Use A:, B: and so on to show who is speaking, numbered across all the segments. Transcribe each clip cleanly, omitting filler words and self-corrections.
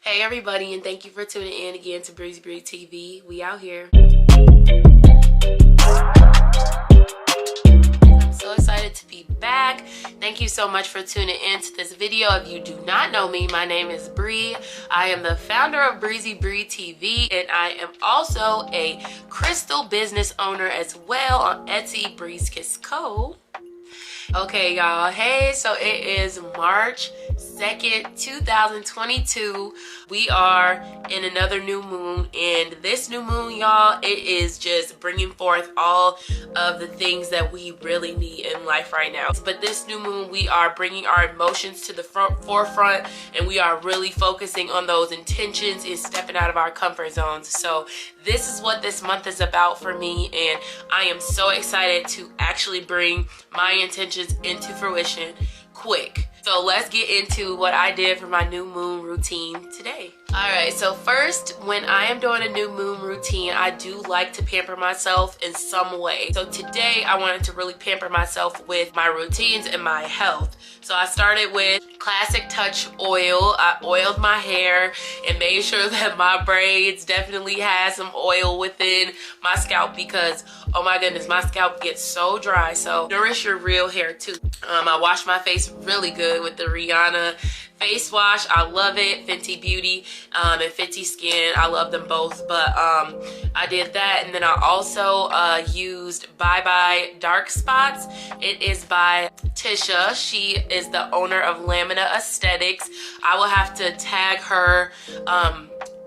A: Hey everybody, and thank you for tuning in again to BreezyBriTv. We out here. I'm so excited to be back. Thank you so much for tuning in to this video. If you do not know me, my name is Bree. I am the founder of BreezyBriTv, and I am also a crystal business owner as well on Etsy, Breeze Kiss Co. Okay, y'all. Hey, so it is March 2nd, 2022. We are in another new moon, and this new moon, y'all, it is just bringing forth all of the things that we really need in life right now. But this new moon, we are bringing our emotions to the forefront, and we are really focusing on those intentions and stepping out of our comfort zones. So this is what this month is about for me, and I am so excited to actually bring my intentions into fruition quick. So let's get into what I did for my new moon routine today. Alright, so first, when I am doing a new moon routine, I do like to pamper myself in some way. So today, I wanted to really pamper myself with my routines and my health. So I started with Classic Touch oil. I oiled my hair and made sure that my braids definitely had some oil within my scalp because, oh my goodness, my scalp gets so dry. So nourish your real hair too. I washed my face really good with the Rihanna face wash. I love it. Fenty Beauty and Fenty Skin. I love them both. But I did that, and then I also used Bye Bye Dark Spots. It is by Tisha. She is the owner of Lamina Aesthetics. I will have to tag her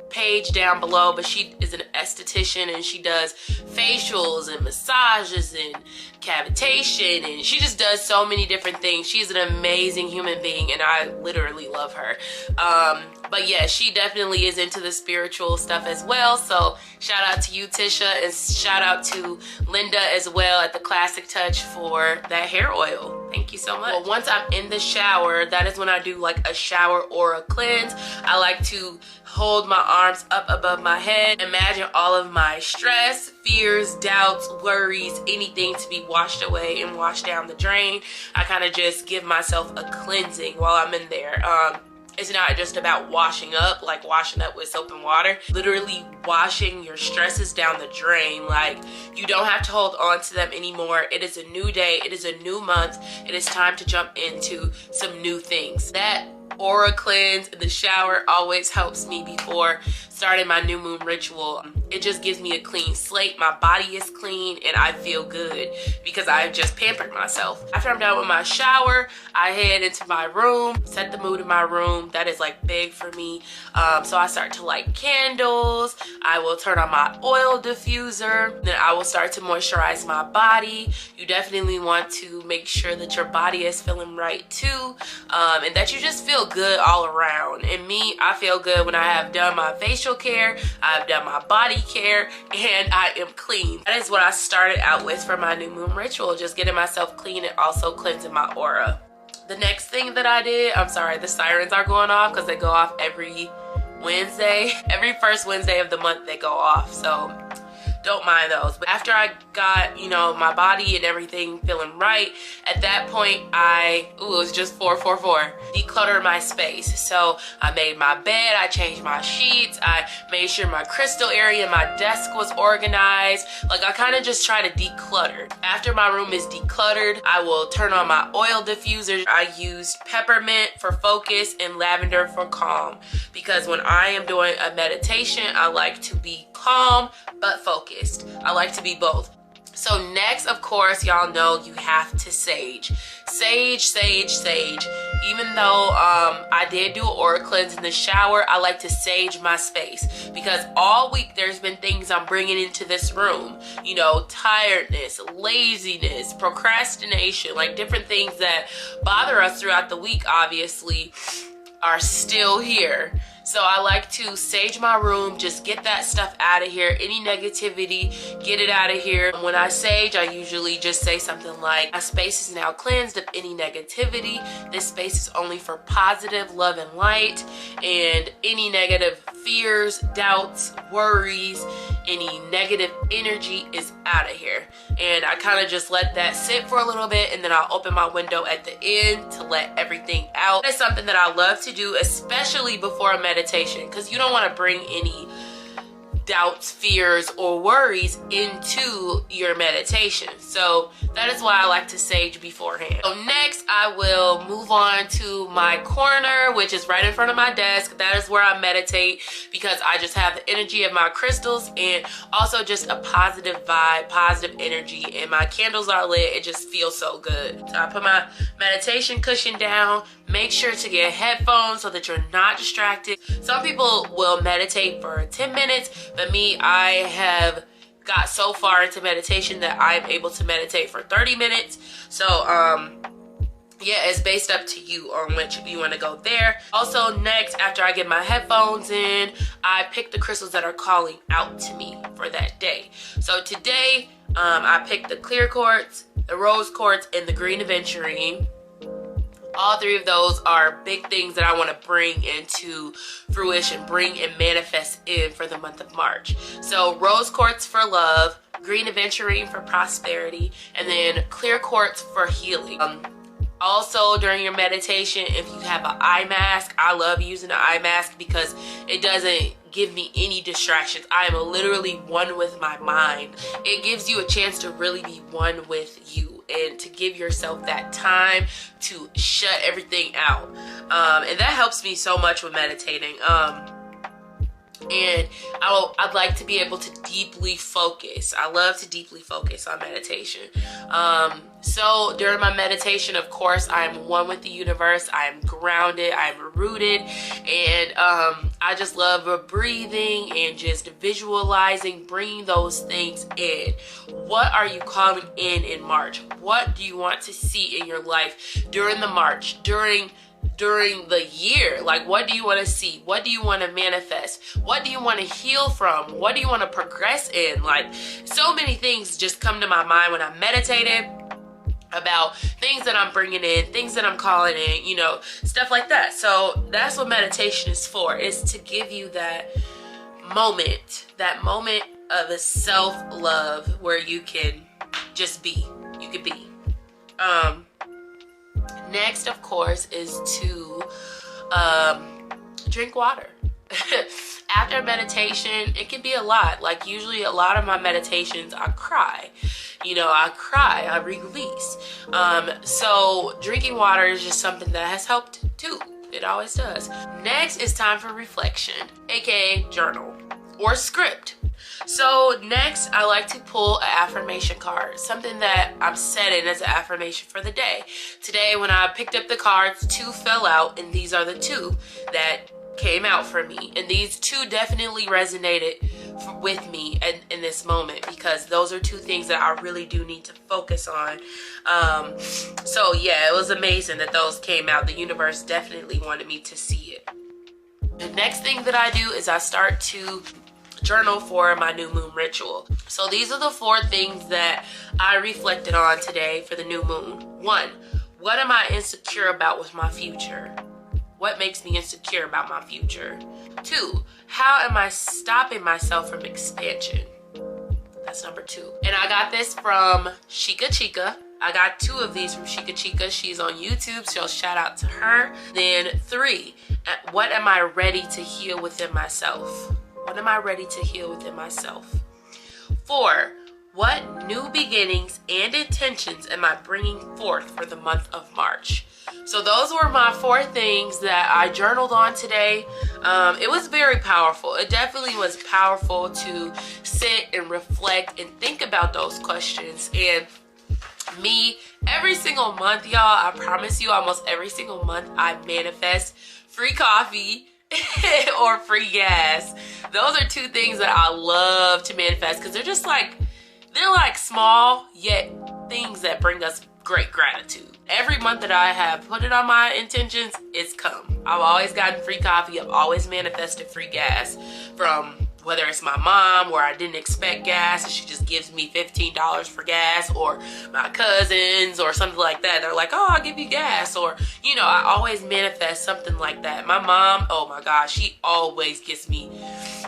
A: page down below, but she is an esthetician and she does facials and massages and cavitation, and she just does so many different things. She's an amazing human being, and I literally love her. But yeah, she definitely is into the spiritual stuff as well. So shout out to you, Tisha, and shout out to Linda as well at the Classic Touch for that hair oil. Thank you so much. Well, once I'm in the shower, that is when I do like a shower or a cleanse. I like to hold my arms up above my head. Imagine all of my stress, fears, doubts, worries, anything to be washed away and washed down the drain. I kind of just give myself a cleansing while I'm in there. It's not just about washing up, like washing up with soap and water. Literally washing your stresses down the drain. Like, you don't have to hold on to them anymore. It is a new day. It is a new month. It is time to jump into some new things. That aura cleanse in the shower always helps me before starting my new moon ritual. It just gives me a clean slate. My body is clean and I feel good because I've just pampered myself. After I'm done with my shower, I head into my room, set the mood in my room. That is like big for me. So I start to light candles. I will turn on my oil diffuser. Then I will start to moisturize my body. You definitely want to make sure that your body is feeling right too, and that you just feel good all around. And me, I feel good when I have done my facial care, I've done my body care, and I am clean. That is what I started out with for my new moon ritual, just getting myself clean and also cleansing my aura. The next thing that I did, I'm sorry, the sirens are going off because they go off every Wednesday. Every first Wednesday of the month they go off, so don't mind those. But after I got, you know, my body and everything feeling right, at that point it was just 444. Declutter my space. So I made my bed, I changed my sheets, I made sure my crystal area, my desk was organized. Like, I kind of just try to declutter. After my room is decluttered, I will turn on my oil diffuser. I used peppermint for focus and lavender for calm, because when I am doing a meditation, I like to be calm but focused. I like to be both. So next, of course, y'all know you have to sage. Sage, sage, sage. Even though I did do an aura cleanse in the shower, I like to sage my space because all week there's been things I'm bringing into this room. You know, tiredness, laziness, procrastination, like different things that bother us throughout the week, obviously, are still here. So I like to sage my room, just get that stuff out of here. Any negativity, get it out of here. When I sage, I usually just say something like, my space is now cleansed of any negativity. This space is only for positive love and light, and any negative fears, doubts, worries, any negative energy is out of here. And I kind of just let that sit for a little bit, and then I'll open my window at the end to let everything out. That's something that I love to do, especially before a meditation. meditation, because you don't want to bring any doubts, fears, or worries into your meditation. So that is why I like to sage beforehand. So next, I will move on to my corner, which is right in front of my desk. That is where I meditate, because I just have the energy of my crystals and also just a positive vibe, positive energy, and my candles are lit. It just feels so good. So I put my meditation cushion down. Make sure to get headphones so that you're not distracted. Some people will meditate for 10 minutes, but me, I have got so far into meditation that I'm able to meditate for 30 minutes. So, yeah, it's based up to you on which you want to go there. Also, next, after I get my headphones in, I pick the crystals that are calling out to me for that day. So today, I picked the clear quartz, the rose quartz, and the green aventurine. All three of those are big things that I want to bring into fruition, bring and manifest in for the month of March. So rose quartz for love, green aventurine for prosperity, and then clear quartz for healing. Also, during your meditation, if you have an eye mask, I love using an eye mask because it doesn't give me any distractions. I am literally one with my mind. It gives you a chance to really be one with you and to give yourself that time to shut everything out. And that helps me so much with meditating. And I'd like to be able to deeply focus. I love to deeply focus on meditation. So during my meditation, of course, I'm one with the universe. I'm grounded, I'm rooted, and I just love breathing and just visualizing, bringing those things in. What are you calling in March? What do you want to see in your life during the March, during the year? Like, what do you want to see? What do you want to manifest? What do you want to heal from? What do you want to progress in? Like, so many things just come to my mind when I'm meditating about things that I'm bringing in, things that I'm calling in, you know, stuff like that. So that's what meditation is for, is to give you that moment of a self-love where you can just be. You can be. Next, of course, is to drink water. After meditation, it can be a lot. Like, usually a lot of my meditations, I cry. You know, I cry, I release. So drinking water is just something that has helped too. It always does. Next is time for reflection, aka journal or script. So next, I like to pull an affirmation card, something that I'm setting as an affirmation for the day. Today, when I picked up the cards, 2 fell out, and these are the 2 that came out for me. And these 2 definitely resonated with me in this moment, because those are 2 things that I really do need to focus on. So yeah, it was amazing that those came out. The universe definitely wanted me to see it. The next thing that I do is I start to journal for my new moon ritual. So these are the 4 things that I reflected on today for the new moon. 1, what am I insecure about with my future? What makes me insecure about my future? 2, how am I stopping myself from expansion? That's number 2. And I got this from Chica. I got 2 of these from Chica. She's on YouTube, so shout out to her. Then 3, what am I ready to heal within myself? What am I ready to heal within myself? 4, what new beginnings and intentions am I bringing forth for the month of March? So those were my 4 things that I journaled on today. It was very powerful. It definitely was powerful to sit and reflect and think about those questions. And me, every single month, y'all, I promise you, almost every single month, I manifest free coffee or free gas. Those are 2 things that I love to manifest, because they're just like, they're like small yet things that bring us great gratitude. Every month that I have put it on my intentions, it's come. I've always gotten free coffee. I've always manifested free gas, from whether it's my mom, where I didn't expect gas and she just gives me $15 for gas, or my cousins or something like that. They're like, oh, I'll give you gas. Or, you know, I always manifest something like that. My mom, oh my gosh, she always gets me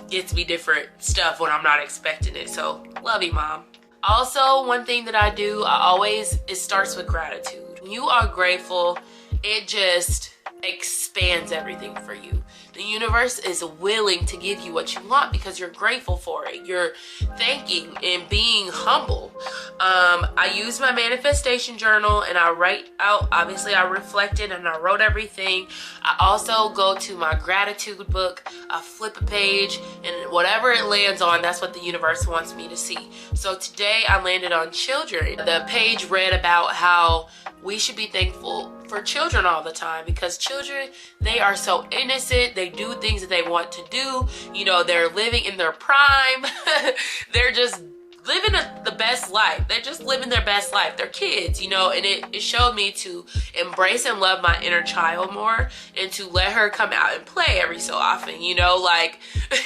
A: different stuff when I'm not expecting it. So love you, Mom. Also, one thing that I do, it starts with gratitude. When you are grateful, it just expands everything for you. The universe is willing to give you what you want because you're grateful for it. You're thanking and being humble. I use my manifestation journal and I write out, obviously I reflected and I wrote everything. I also go to my gratitude book, I flip a page, and whatever it lands on, that's what the universe wants me to see. So today I landed on children. The page read about how we should be thankful for children all the time because children, they are so innocent. They do things that they want to do. You know, they're living in their prime. They're just living the best life. They're just living their best life. They're kids, you know, and it showed me to embrace and love my inner child more and to let her come out and play every so often, you know, like,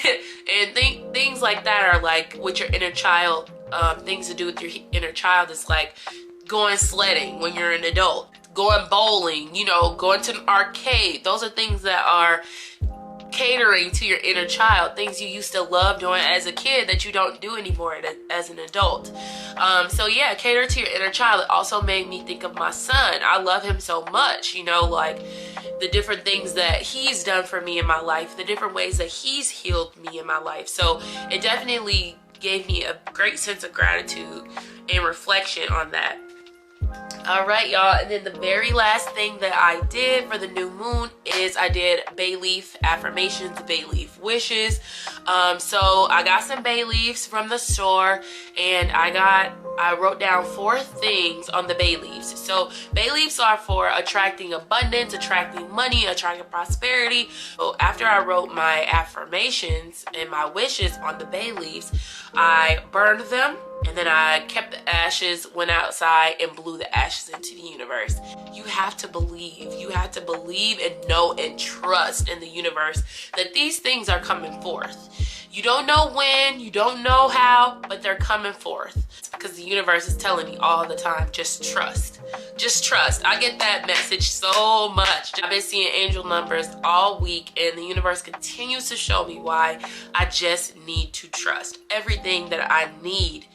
A: and things like that are like with your inner child, things to do with your inner child is like going sledding when you're an adult, going bowling, you know, going to an arcade. Those are things that are catering to your inner child, things you used to love doing as a kid that you don't do anymore as an adult. So yeah, cater to your inner child. It also made me think of my son. I love him so much, you know, like the different things that he's done for me in my life, the different ways that he's healed me in my life. So it definitely gave me a great sense of gratitude and reflection on that. All right, y'all, and then the very last thing that I did for the new moon is I did bay leaf affirmations, bay leaf wishes. So I got some bay leaves from the store, and I wrote down 4 things on the bay leaves. So bay leaves are for attracting abundance, attracting money, attracting prosperity. So after I wrote my affirmations and my wishes on the bay leaves, I burned them. And then I kept the ashes, went outside, and blew the ashes into the universe. You have to believe. You have to believe and know and trust in the universe that these things are coming forth. You don't know when, you don't know how, but they're coming forth. Because the universe is telling me all the time, just trust. Just trust. I get that message so much. I've been seeing angel numbers all week, and the universe continues to show me why I just need to trust. Everything that I need,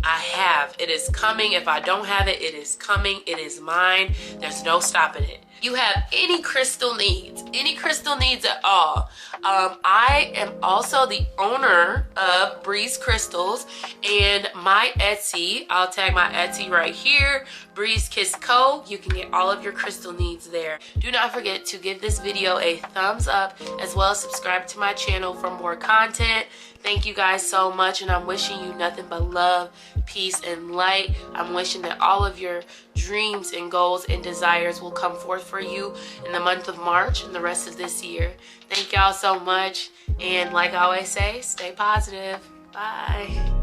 A: I have. It is coming. If I don't have it, it is coming. It is mine. There's no stopping it. You have any crystal needs at all. I am also the owner of Breeze Crystals and my Etsy. I'll tag my Etsy right here, Breeze Kiss Co. You can get all of your crystal needs there. Do not forget to give this video a thumbs up, as well as subscribe to my channel for more content. Thank you guys so much, and I'm wishing you nothing but love, peace, and light. I'm wishing that all of your dreams and goals and desires will come forth for you in the month of March and the rest of this year. Thank y'all so much, and like I always say, stay positive. Bye.